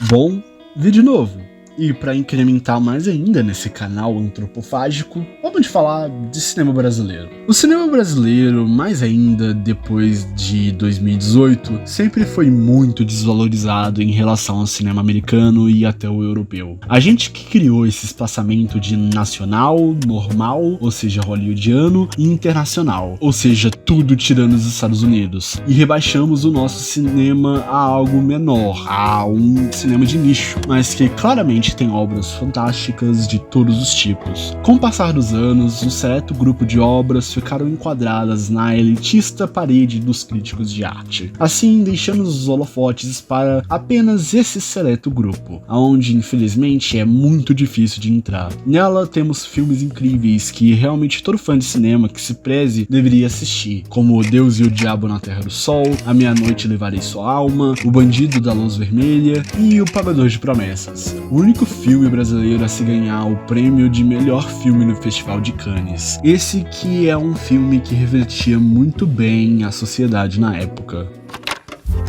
Bom, vídeo novo. E para incrementar mais ainda nesse canal antropofágico, vamos falar de cinema brasileiro. O cinema brasileiro, mais ainda depois de 2018, sempre foi muito desvalorizado em relação ao cinema americano e até o europeu. A gente que criou esse espaçamento de nacional, normal, ou seja, hollywoodiano, e internacional, ou seja, tudo tirando os Estados Unidos, e rebaixamos o nosso cinema a algo menor, a um cinema de nicho, mas que claramente tem obras fantásticas de todos os tipos. Com o passar dos anos, um seleto grupo de obras ficaram enquadradas na elitista parede dos críticos de arte, assim deixando os holofotes para apenas esse seleto grupo, onde infelizmente é muito difícil de entrar. Nela temos filmes incríveis que realmente todo fã de cinema que se preze deveria assistir, como Deus e o Diabo na Terra do Sol, A Meia-Noite Levarei Sua Alma, O Bandido da Luz Vermelha e O Pagador de Promessas. O único filme brasileiro a se ganhar o prêmio de melhor filme no Festival de Cannes. Esse que é um filme que refletia muito bem a sociedade na época.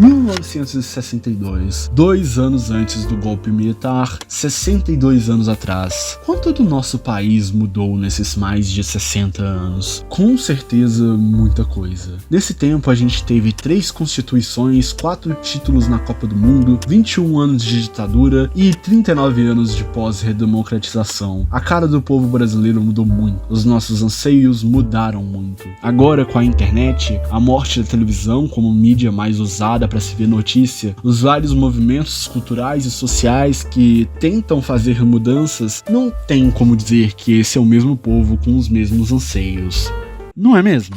1962, 2 anos antes do golpe militar, 62 anos atrás. Quanto do nosso país mudou nesses mais de 60 anos? Com certeza, muita coisa. Nesse tempo, a gente teve 3 constituições, 4 títulos na Copa do Mundo, 21 anos de ditadura e 39 anos de pós-redemocratização. A cara do povo brasileiro mudou muito. Os nossos anseios mudaram muito. Agora, com a internet, a morte da televisão como mídia mais usada para se ver notícia, os vários movimentos culturais e sociais que tentam fazer mudanças, não tem como dizer que esse é o mesmo povo com os mesmos anseios. Não é mesmo?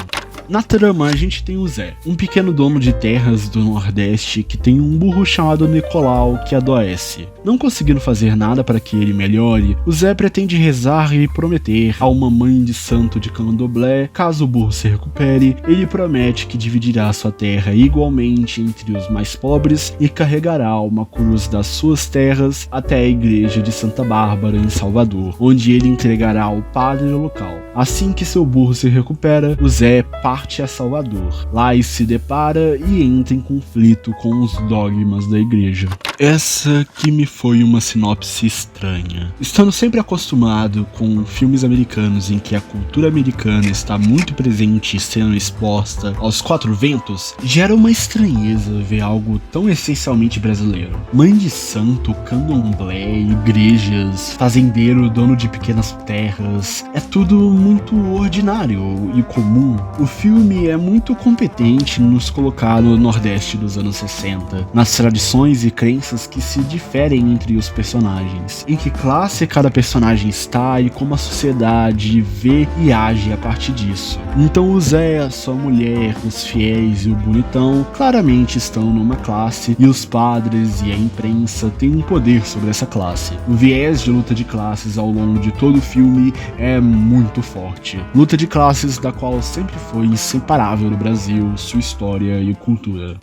Na trama, a gente tem o Zé, um pequeno dono de terras do Nordeste que tem um burro chamado Nicolau que adoece. Não conseguindo fazer nada para que ele melhore, o Zé pretende rezar e prometer a uma mãe de santo de candomblé, caso o burro se recupere, ele promete que dividirá sua terra igualmente entre os mais pobres e carregará uma cruz das suas terras até a igreja de Santa Bárbara em Salvador, onde ele entregará ao padre local. Assim que seu burro se recupera, o Zé parte a Salvador. Lá ele se depara e entra em conflito com os dogmas da igreja. Essa que me foi uma sinopse estranha. Estando sempre acostumado com filmes americanos em que a cultura americana está muito presente e sendo exposta aos 4 ventos, gera uma estranheza ver algo tão essencialmente brasileiro. Mãe de santo, candomblé, igrejas, fazendeiro, dono de pequenas terras, é tudo muito ordinário e comum. O filme é muito competente em nos colocar no Nordeste dos anos 60, nas tradições e crenças que se diferem entre os personagens, em que classe cada personagem está e como a sociedade vê e age a partir disso. Então o Zé, a sua mulher, os fiéis e o bonitão claramente estão numa classe e os padres e a imprensa têm um poder sobre essa classe. O viés de luta de classes ao longo de todo o filme é muito forte. Luta de classes da qual sempre foi inseparável no Brasil, sua história e cultura.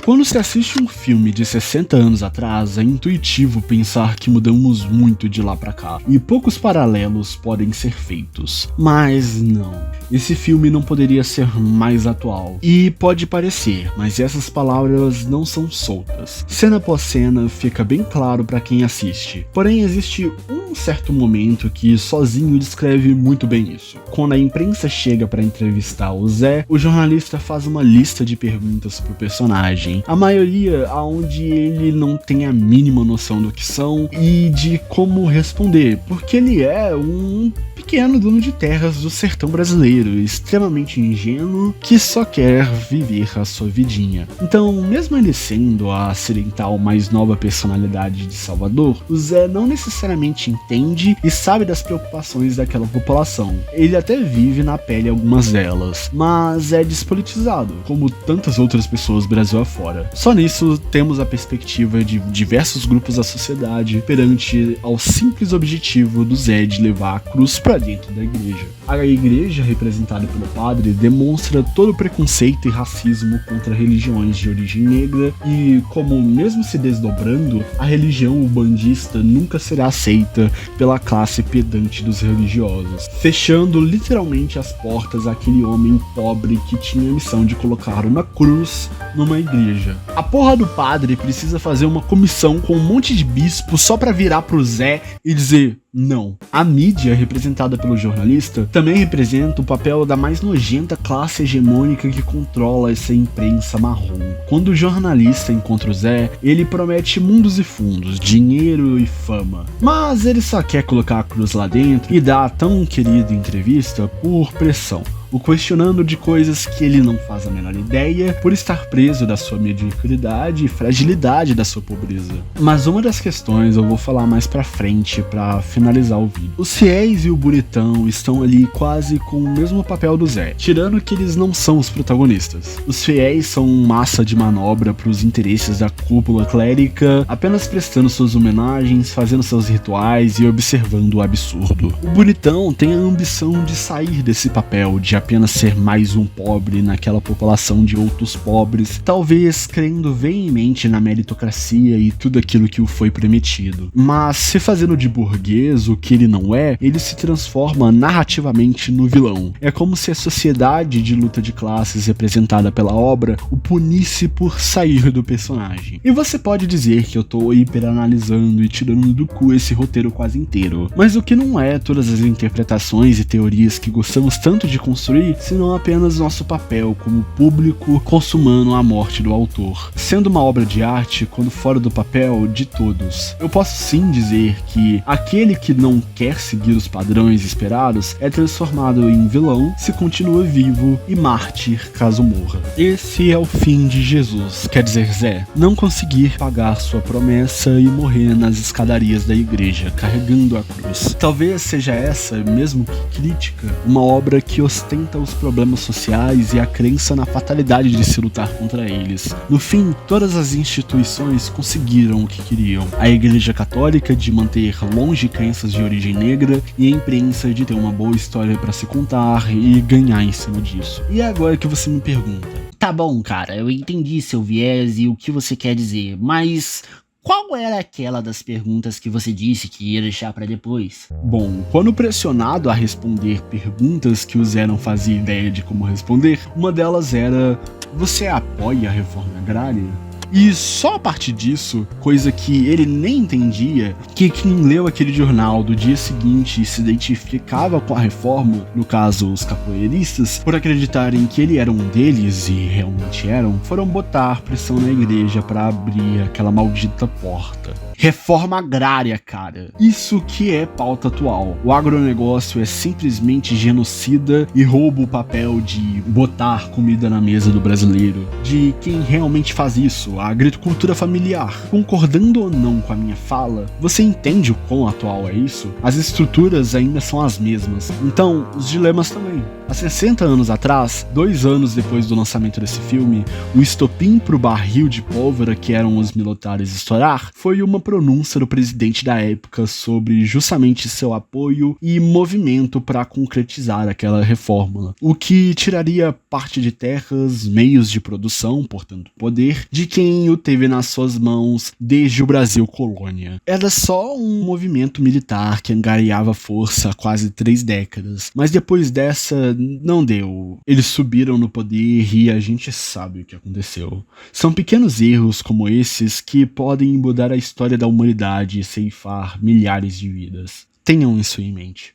Quando se assiste um filme de 60 anos atrás, é intuitivo pensar que mudamos muito de lá pra cá, e poucos paralelos podem ser feitos. Mas não, esse filme não poderia ser mais atual. E pode parecer, mas essas palavras não são soltas. Cena após cena fica bem claro pra quem assiste. Porém, existe um certo momento que sozinho descreve muito bem isso. Quando a imprensa chega pra entrevistar o Zé, o jornalista faz uma lista de perguntas pro personagem. A maioria aonde ele não tem a mínima noção do que são e de como responder, porque ele é um pequeno dono de terras do sertão brasileiro, extremamente ingênuo, que só quer viver a sua vidinha. Então, mesmo ele sendo a acidental mais nova personalidade de Salvador, o Zé não necessariamente entende e sabe das preocupações daquela população. Ele até vive na pele algumas delas, mas é despolitizado, como tantas outras pessoas Brasil afora. Só nisso temos a perspectiva de diversos grupos da sociedade perante ao simples objetivo do Zé de levar a cruz para dentro da igreja. A igreja, representada pelo padre, demonstra todo o preconceito e racismo contra religiões de origem negra e, como mesmo se desdobrando, a religião ubandista nunca será aceita pela classe pedante dos religiosos, fechando literalmente as portas àquele homem pobre que tinha a missão de colocar uma cruz numa igreja. A porra do padre precisa fazer uma comissão com um monte de bispo só pra virar pro Zé e dizer não. A mídia, representada pelo jornalista, também representa o papel da mais nojenta classe hegemônica que controla essa imprensa marrom. Quando o jornalista encontra o Zé, ele promete mundos e fundos, dinheiro e fama. Mas ele só quer colocar a cruz lá dentro e dar a tão querida entrevista por pressão, o questionando de coisas que ele não faz a menor ideia por estar preso da sua mediocridade e fragilidade da sua pobreza. Mas uma das questões eu vou falar mais pra frente pra finalizar o vídeo. Os fiéis e o bonitão estão ali quase com o mesmo papel do Zé, tirando que eles não são os protagonistas. Os fiéis são massa de manobra pros interesses da cúpula clérica, apenas prestando suas homenagens, fazendo seus rituais e observando o absurdo. O bonitão tem a ambição de sair desse papel, de apenas ser mais um pobre naquela população de outros pobres, talvez crendo veemente na meritocracia e tudo aquilo que o foi prometido. Mas se fazendo de burguês o que ele não é, ele se transforma narrativamente no vilão. É como se a sociedade de luta de classes representada pela obra o punisse por sair do personagem. E você pode dizer que eu tô hiperanalisando e tirando do cu esse roteiro quase inteiro, mas o que não é todas as interpretações e teorias que gostamos tanto de construir, senão apenas nosso papel como público consumando a morte do autor, sendo uma obra de arte quando fora do papel de todos. Eu posso sim dizer que aquele que não quer seguir os padrões esperados é transformado em vilão se continua vivo e mártir caso morra. Esse é o fim de Jesus, quer dizer Zé, não conseguir pagar sua promessa e morrer nas escadarias da igreja carregando a cruz. Talvez seja essa, mesmo que crítica, uma obra que ostenta os problemas sociais e a crença na fatalidade de se lutar contra eles. No fim, todas as instituições conseguiram o que queriam. A Igreja Católica de manter longe crenças de origem negra e a imprensa de ter uma boa história para se contar e ganhar em cima disso. E é agora que você me pergunta: tá bom, cara, eu entendi seu viés e o que você quer dizer, mas qual era aquela das perguntas que você disse que ia deixar pra depois? Bom, quando pressionado a responder perguntas que o Zé não fazia ideia de como responder, uma delas era: você apoia a reforma agrária? E só a partir disso, coisa que ele nem entendia, que quem leu aquele jornal do dia seguinte e se identificava com a reforma, no caso os capoeiristas, por acreditarem que ele era um deles, e realmente eram, foram botar pressão na igreja para abrir aquela maldita porta. Reforma agrária, cara. Isso que é pauta atual. O agronegócio é simplesmente genocida e rouba o papel de botar comida na mesa do brasileiro, de quem realmente faz isso, a agricultura familiar. Concordando ou não com a minha fala, você entende o quão atual é isso? As estruturas ainda são as mesmas, então os dilemas também. Há 60 anos atrás, 2 anos depois do lançamento desse filme, o estopim pro barril de pólvora que eram os militares estourar foi uma pronúncia do presidente da época sobre justamente seu apoio e movimento para concretizar aquela reforma, o que tiraria parte de terras, meios de produção, portanto poder, de quem o teve nas suas mãos desde o Brasil colônia. Era só um movimento militar que angariava força há quase 3 décadas, mas depois dessa não deu. Eles subiram no poder e a gente sabe o que aconteceu. São pequenos erros como esses que podem mudar a história da humanidade e ceifar milhares de vidas. Tenham isso em mente.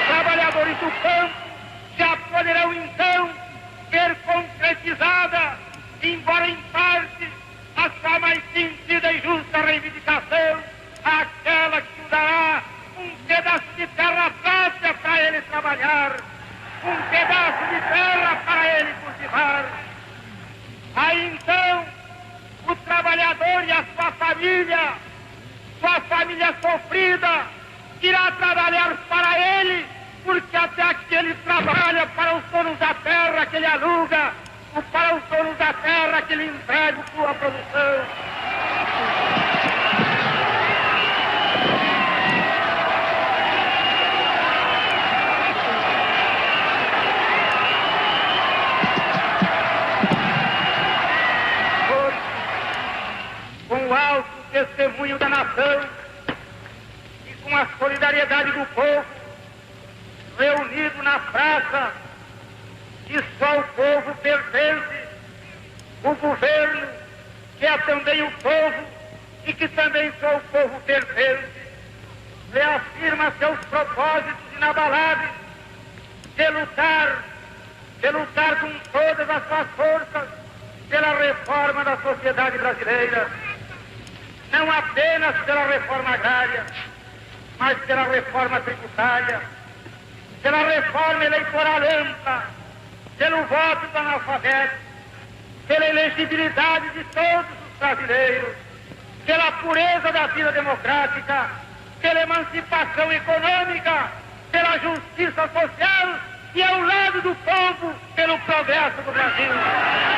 Trabalhadores do campo já poderão então ver concretizada, embora em parte, a sua mais sentida e justa reivindicação, aquela que o dará um pedaço de terra própria para ele trabalhar, um pedaço de terra para ele cultivar. Aí então, o trabalhador e a sua família sofrida, irá trabalhar para ele, porque até aqui ele trabalha para os donos da terra que ele aluga, ou para os donos da terra que ele entrega sua produção. testemunho da nação e com a solidariedade do povo, reunido na praça que só o povo pertence, o governo, que é também o povo e que também só o povo pertence, reafirma seus propósitos inabaláveis de lutar com todas as suas forças pela reforma da sociedade brasileira, não apenas pela reforma agrária, mas pela reforma tributária, pela reforma eleitoral ampla, pelo voto do analfabeto, pela elegibilidade de todos os brasileiros, pela pureza da vida democrática, pela emancipação econômica, pela justiça social e ao lado do povo, pelo progresso do Brasil.